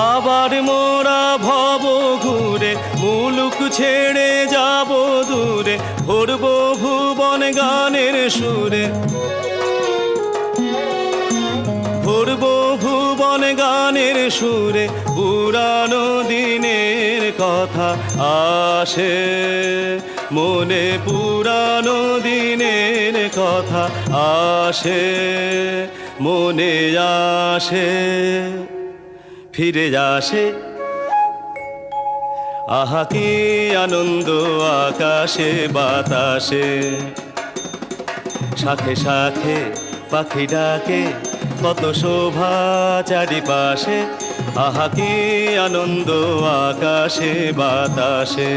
আবার মোরা ভব ঘুরে মুলুক ছেড়ে যাব দূরে, ভরব ভুবন গানের সুরে, ভরব ভুবন গানের সুরে। পুরানো দিনের কথা আসে মনে, পুরানো দিনের কথা আসে মনে, আসে ফিরে আসে। আহা কি আনন্দ আকাশে বাতাসে, শাখে শাখে পাখি ডাকে, কত শোভা চারিপাশে। আহা কি আনন্দ আকাশে বাতাসে।